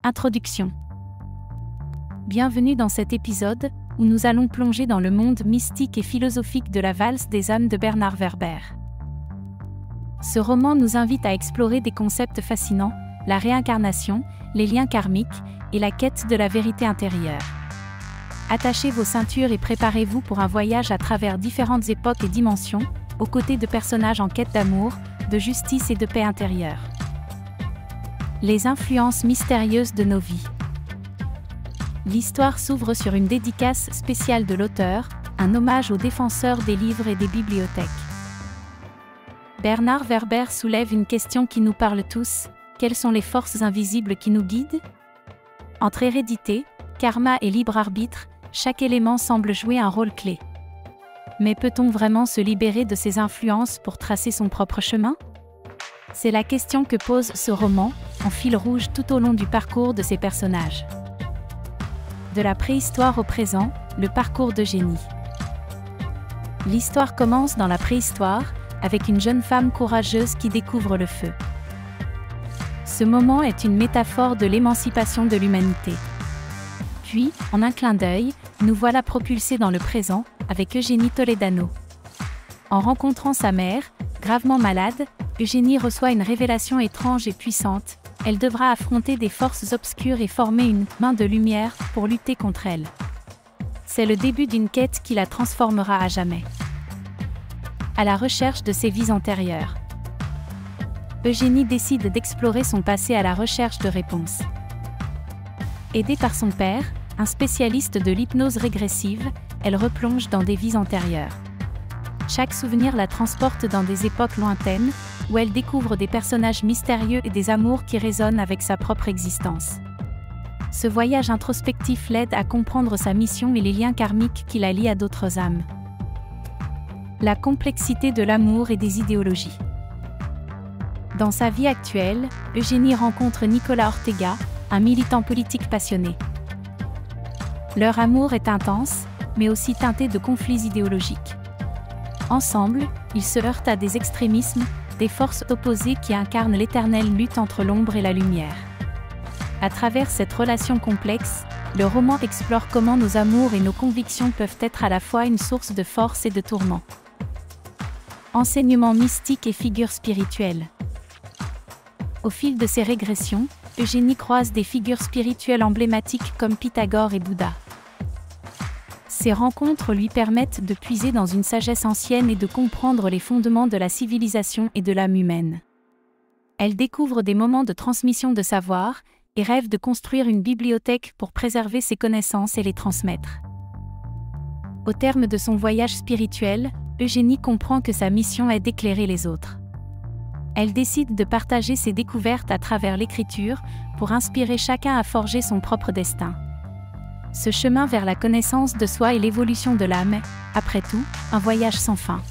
Introduction. Bienvenue dans cet épisode, où nous allons plonger dans le monde mystique et philosophique de la valse des âmes de Bernard Werber. Ce roman nous invite à explorer des concepts fascinants, la réincarnation, les liens karmiques, et la quête de la vérité intérieure. Attachez vos ceintures et préparez-vous pour un voyage à travers différentes époques et dimensions, aux côtés de personnages en quête d'amour, de justice et de paix intérieure. Les influences mystérieuses de nos vies. L'histoire s'ouvre sur une dédicace spéciale de l'auteur, un hommage aux défenseurs des livres et des bibliothèques. Bernard Werber soulève une question qui nous parle tous: quelles sont les forces invisibles qui nous guident? Entre hérédité, karma et libre arbitre, chaque élément semble jouer un rôle clé. Mais peut-on vraiment se libérer de ces influences pour tracer son propre chemin? C'est la question que pose ce roman, en fil rouge tout au long du parcours de ses personnages. De la préhistoire au présent, le parcours d'Eugénie. L'histoire commence dans la préhistoire, avec une jeune femme courageuse qui découvre le feu. Ce moment est une métaphore de l'émancipation de l'humanité. Puis, en un clin d'œil, nous voilà propulsés dans le présent, avec Eugénie Toledano. En rencontrant sa mère, gravement malade, Eugénie reçoit une révélation étrange et puissante. Elle devra affronter des forces obscures et former une main de lumière pour lutter contre elles. C'est le début d'une quête qui la transformera à jamais. À la recherche de ses vies antérieures. Eugénie décide d'explorer son passé à la recherche de réponses. Aidée par son père, un spécialiste de l'hypnose régressive, elle replonge dans des vies antérieures. Chaque souvenir la transporte dans des époques lointaines, où elle découvre des personnages mystérieux et des amours qui résonnent avec sa propre existence. Ce voyage introspectif l'aide à comprendre sa mission et les liens karmiques qui la lient à d'autres âmes. La complexité de l'amour et des idéologies. Dans sa vie actuelle, Eugénie rencontre Nicolas Ortega, un militant politique passionné. Leur amour est intense, mais aussi teinté de conflits idéologiques. Ensemble, ils se heurtent à des extrémismes, des forces opposées qui incarnent l'éternelle lutte entre l'ombre et la lumière. À travers cette relation complexe, le roman explore comment nos amours et nos convictions peuvent être à la fois une source de force et de tourment. Enseignements mystiques et figures spirituelles. Au fil de ses régressions, Eugénie croise des figures spirituelles emblématiques comme Pythagore et Bouddha. Ces rencontres lui permettent de puiser dans une sagesse ancienne et de comprendre les fondements de la civilisation et de l'âme humaine. Elle découvre des moments de transmission de savoir et rêve de construire une bibliothèque pour préserver ses connaissances et les transmettre. Au terme de son voyage spirituel, Eugénie comprend que sa mission est d'éclairer les autres. Elle décide de partager ses découvertes à travers l'écriture pour inspirer chacun à forger son propre destin. Ce chemin vers la connaissance de soi et l'évolution de l'âme est, après tout, un voyage sans fin.